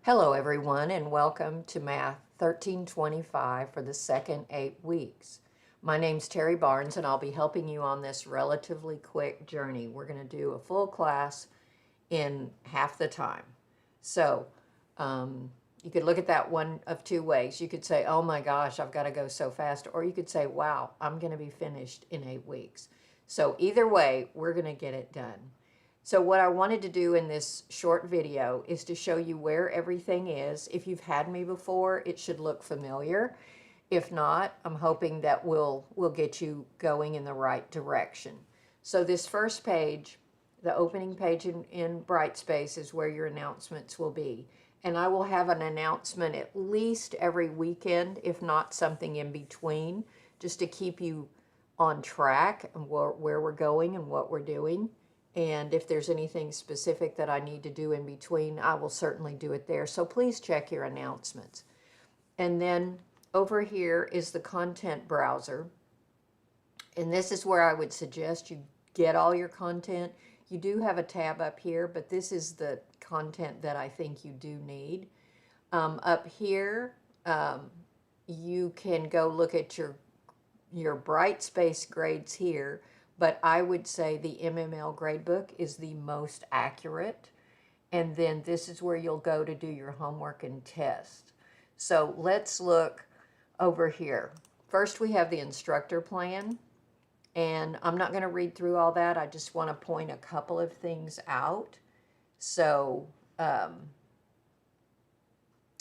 Hello everyone and welcome to Math 1325 for the second 8 weeks. My name's Terry Barnes and I'll be helping you on this relatively quick journey. We're going to do a full class in half the time. So you could look at that one of two ways. You could say, oh my gosh, I've got to go so fast. Or you could say, wow, I'm going to be finished in 8 weeks. So either way, we're going to get it done. So what I wanted to do in this short video is to show you where everything is. If you've had me before, it should look familiar. If not, I'm hoping that we'll get you going in the right direction. So this first page, the opening page in Brightspace, is where your announcements will be. And I will have an announcement at least every weekend, if not something in between, just to keep you on track and where we're going and what we're doing. And if there's anything specific that I need to do in between, I will certainly do it there. So please check your announcements. And then over here is the content browser. And this is where I would suggest you get all your content. You do have a tab up here, but this is the content that I think you do need. Up here, you can go look at your Brightspace grades here. But I would say the MML gradebook is the most accurate. And then this is where you'll go to do your homework and test. So let's look over here. First, we have the instructor plan. And I'm not going to read through all that. I just want to point a couple of things out. So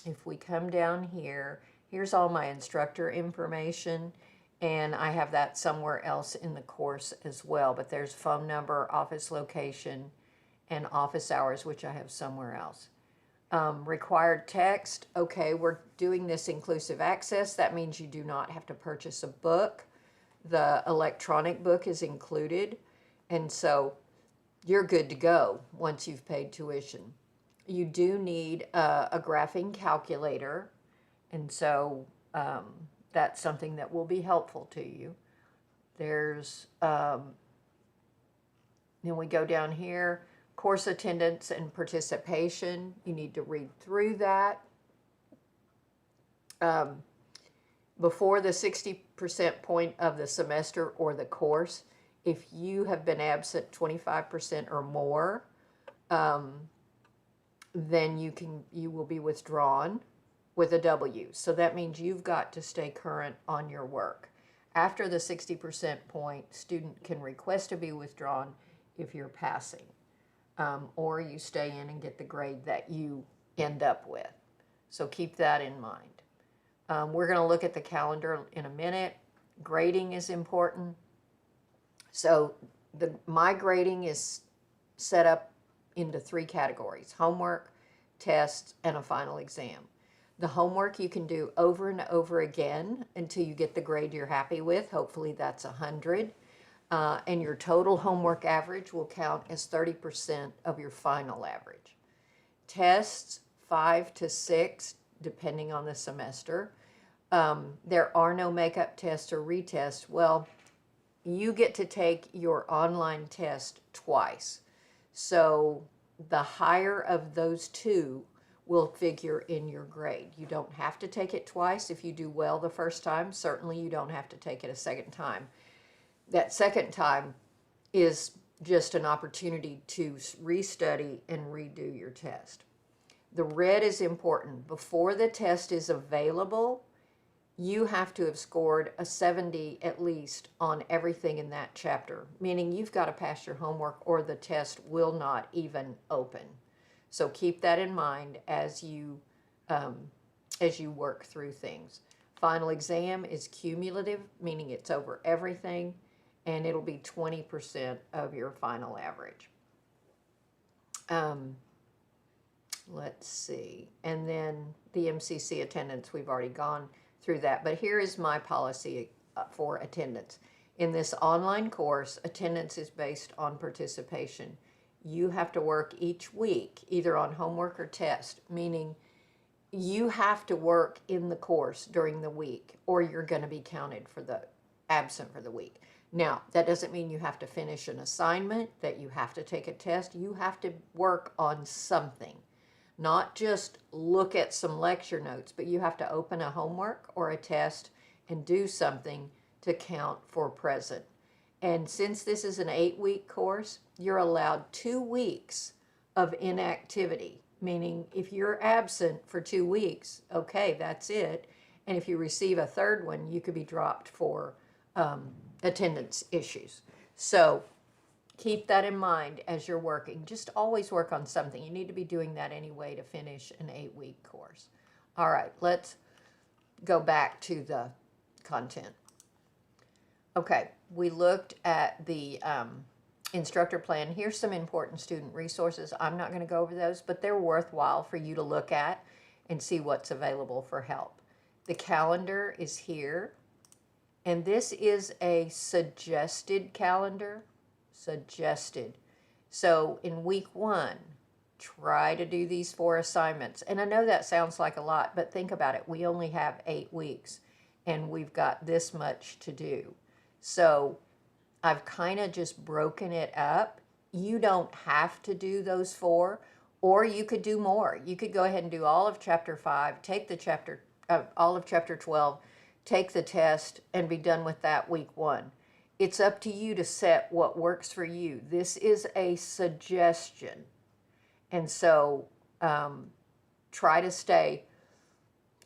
if we come down here, here's all my instructor information. And I have that somewhere else in the course as well. But there's phone number, office location, and office hours, which I have somewhere else. Required text. Okay, we're doing this inclusive access. That means you do not have to purchase a book. The electronic book is included. And so you're good to go once you've paid tuition. You do need a graphing calculator. And so that's something that will be helpful to you. There's, then we go down here, course attendance and participation. You need to read through that. Before the 60% point of the semester or the course, if you have been absent 25% or more, then you will be withdrawn with a W. So that means you've got to stay current on your work. After the 60% point, student can request to be withdrawn if you're passing, or you stay in and get the grade that you end up with. So keep that in mind. We're going to look at the calendar in a minute. Grading is important. So my grading is set up into 3 categories: homework, tests, and a final exam. The homework you can do over and over again until you get the grade you're happy with. Hopefully that's 100. And your total homework average will count as 30% of your final average. Tests, 5 to 6, depending on the semester. There are no makeup tests or retests. Well, you get to take your online test twice. So the higher of those 2 will figure in your grade. You don't have to take it twice. If you do well the first time, certainly you don't have to take it a second time. That second time is just an opportunity to restudy and redo your test. The red is important. Before the test is available, you have to have scored a 70 at least on everything in that chapter, meaning you've got to pass your homework or the test will not even open. So keep that in mind as you work through things. Final exam is cumulative, meaning it's over everything, and it'll be 20% of your final average. Let's see. And then the MCC attendance, we've already gone through that. But here is my policy for attendance. In this online course, attendance is based on participation. You have to work each week, either on homework or test, meaning you have to work in the course during the week, or you're going to be counted for the absent for the week. Now, that doesn't mean you have to finish an assignment, that you have to take a test. You have to work on something. not just look at some lecture notes, but you have to open a homework or a test and do something to count for present. And since this is an 8-week course, you're allowed 2 weeks of inactivity, meaning if you're absent for 2 weeks, okay, that's it. And if you receive a third one, you could be dropped for attendance issues. So keep that in mind as you're working. Just always work on something. You need to be doing that anyway to finish an 8-week course. All right, let's go back to the content. Okay, we looked at the instructor plan. Here's some important student resources. I'm not going to go over those, but they're worthwhile for you to look at and see what's available for help. The calendar is here, and this is a suggested calendar. Suggested. So in week 1, try to do these 4 assignments. And I know that sounds like a lot, but think about it. We only have 8 weeks, and we've got this much to do. So I've kind of just broken it up. You don't have to do those 4, or you could do more. You could go ahead and do all of chapter 5, take the all of chapter 12, take the test, and be done with that week 1. It's up to you to set what works for you. This is a suggestion. And so try to stay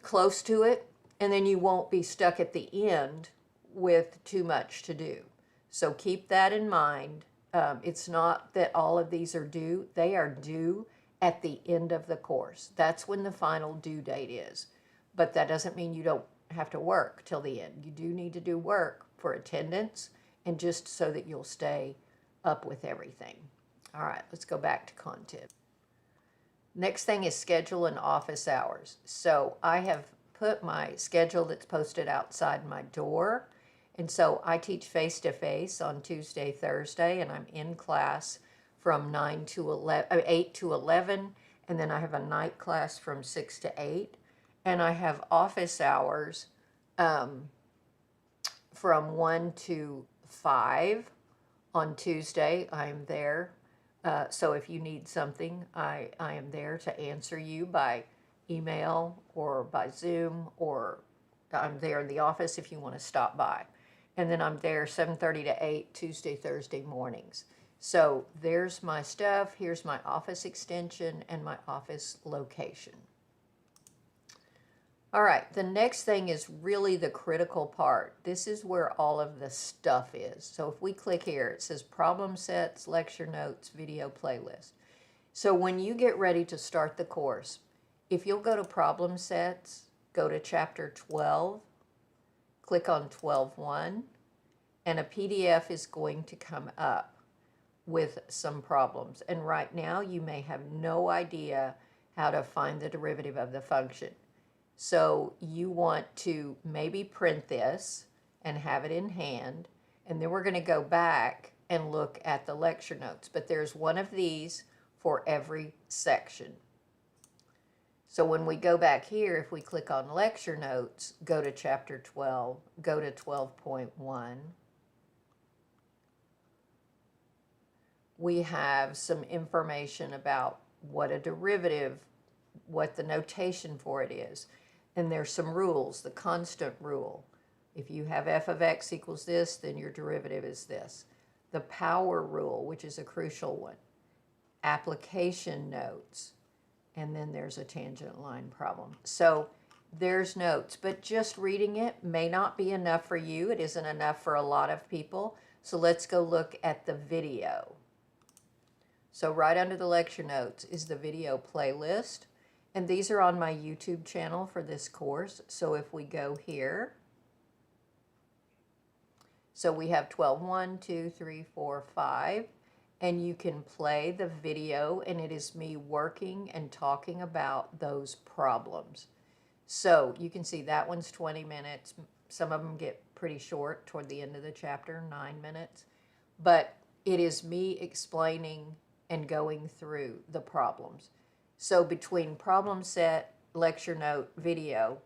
close to it, and then you won't be stuck at the end with too much to do. So keep that in mind. It's not that all of these are due. They are due at the end of the course. That's when the final due date is. But that doesn't mean you don't have to work till the end. You do need to do work for attendance and just so that you'll stay up with everything. All right, let's go back to content. Next thing is schedule and office hours. So I have put my schedule that's posted outside my door. And so I teach face-to-face on Tuesday, Thursday, and I'm in class from 8 to 11, and then I have a night class from 6 to 8. And I have office hours from 1 to 5 on Tuesday. I'm there. So if you need something, I am there to answer you by email or by Zoom, or I'm there in the office if you want to stop by. And then I'm there 7:30 to 8 Tuesday, Thursday mornings. So there's my stuff. Here's my office extension and my office location. All right, the next thing is really the critical part. This is where all of the stuff is. So if we click here, it says problem sets, lecture notes, video playlist. So when you get ready to start the course, if you'll go to problem sets, go to chapter 12, click on 12.1, and a PDF is going to come up with some problems. And right now you may have no idea how to find the derivative of the function. So you want to maybe print this and have it in hand, and then we're going to go back and look at the lecture notes. But there's one of these for every section. So when we go back here, if we click on lecture notes, go to chapter 12, go to 12.1, we have some information about what a derivative, what the notation for it is. And there's some rules, the constant rule. If you have f of x equals this, then your derivative is this. The power rule, which is a crucial one. Application notes. And then there's a tangent line problem. So there's notes, but just reading it may not be enough for you. It isn't enough for a lot of people. So let's go look at the video. So right under the lecture notes is the video playlist. And these are on my YouTube channel for this course. So if we go here, so we have 12.1, 2, 3, 4, 5, and you can play the video, and it is me working and talking about those problems. So you can see that one's 20 minutes. Some of them get pretty short toward the end of the chapter, 9 minutes. But it is me explaining and going through the problems. So between problem set, lecture note, video,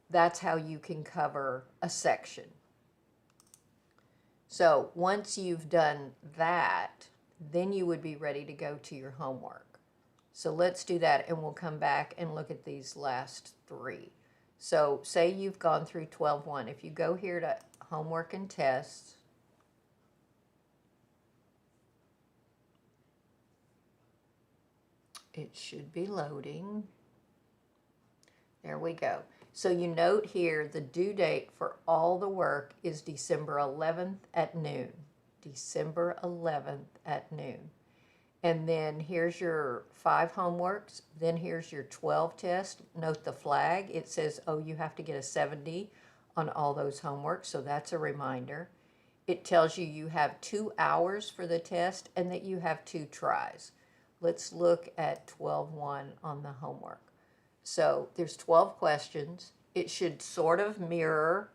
that's how you can cover a section. So once you've done that, then you would be ready to go to your homework. So let's do that, and we'll come back and look at these last three. So say you've gone through 12.1. If you go here to homework and tests, it should be loading. There we go. So you note here the due date for all the work is December 11th at noon. December 11th at noon. And then here's your 5 homeworks. Then here's your 12 test. Note the flag. It says, oh, you have to get a 70 on all those homeworks. So that's a reminder. It tells you you have 2 hours for the test and that you have 2 tries. Let's look at 12.1 on the homework. So there's 12 questions. It should sort of mirror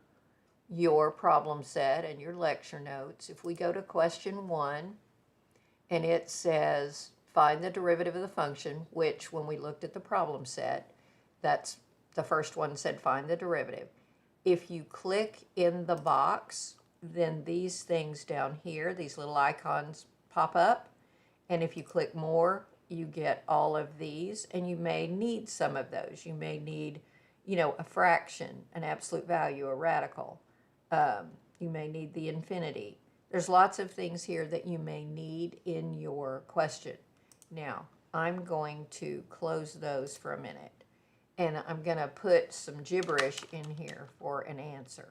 your problem set and your lecture notes. If we go to question 1, and it says find the derivative of the function, which when we looked at the problem set, that's the first one said find the derivative. If you click in the box, then these things down here, these little icons pop up. And if you click more, you get all of these, and you may need some of those. You may need, a fraction, an absolute value, a radical. You may need the infinity. There's lots of things here that you may need in your question. Now, I'm going to close those for a minute, and I'm going to put some gibberish in here for an answer.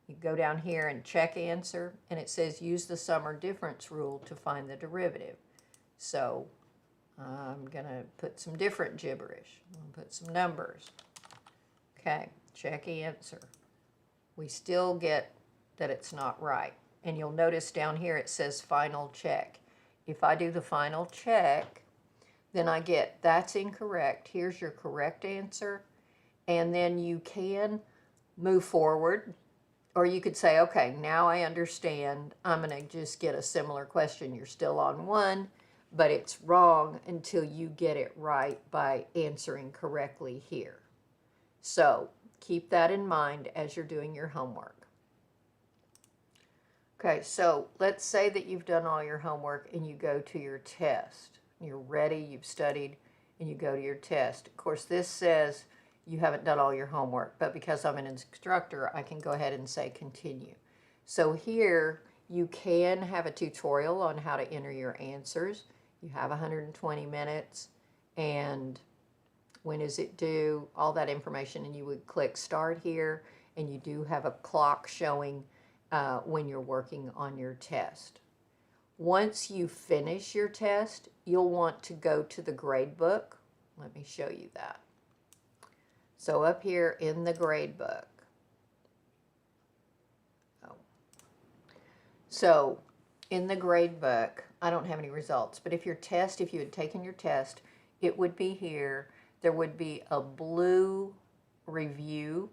You go down here and check answer, and it says use the sum or difference rule to find the derivative. So I'm going to put some different gibberish. I'm going to put some numbers. Okay, check answer. We still get that it's not right. And you'll notice down here it says final check. If I do the final check, then I get that's incorrect. Here's your correct answer. And then you can move forward. Or you could say, okay, now I understand. I'm going to just get a similar question. You're still on 1, but it's wrong until you get it right by answering correctly here. So keep that in mind as you're doing your homework. Okay, so let's say that you've done all your homework and you go to your test. You're ready, you've studied, and you go to your test. Of course, this says you haven't done all your homework, but because I'm an instructor, I can go ahead and say continue. So here, you can have a tutorial on how to enter your answers. You have 120 minutes, and when is it due, all that information, and you would click start here, and you do have a clock showing when you're working on your test. Once you finish your test, you'll want to go to the grade book. Let me show you that. So up here in the grade book. So in the grade book, I don't have any results, but if you had taken your test, it would be here. There would be a blue review,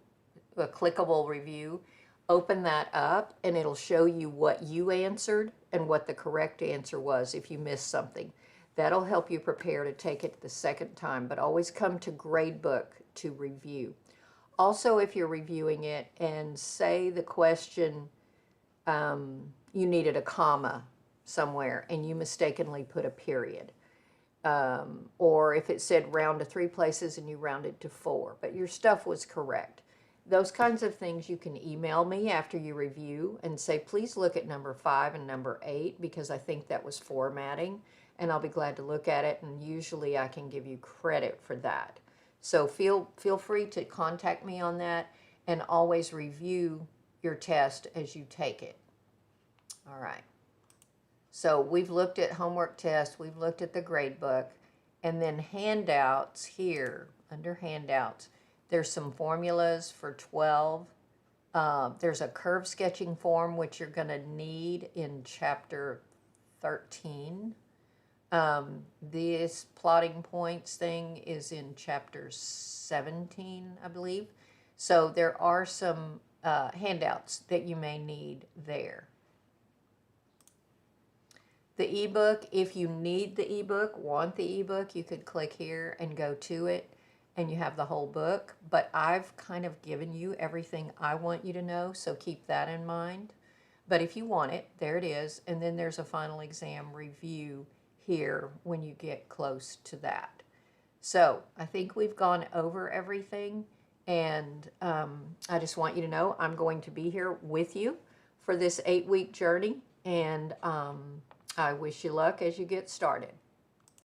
a clickable review. Open that up and it'll show you what you answered and what the correct answer was if you missed something. That'll help you prepare to take it the second time, but always come to Gradebook to review. Also, if you're reviewing it and say the question, you needed a comma somewhere and you mistakenly put a period. Or if it said round to 3 places and you rounded to 4, but your stuff was correct. Those kinds of things you can email me after you review and say, please look at number 5 and number 8 because I think that was formatting, and I'll be glad to look at it, and usually I can give you credit for that. So feel free to contact me on that, and always review your test as you take it. All right. So we've looked at homework tests, we've looked at the grade book, and then handouts here, under handouts, there's some formulas for 12. There's a curve sketching form, which you're going to need in chapter 13. This plotting points thing is in chapter 17, I believe. So there are some handouts that you may need there. The ebook, if you need the ebook, want the ebook, you could click here and go to it, and you have the whole book. But I've kind of given you everything I want you to know, so keep that in mind. But if you want it, there it is. And then there's a final exam review here when you get close to that. So I think we've gone over everything, and I just want you to know I'm going to be here with you for this 8-week journey, and I wish you luck as you get started.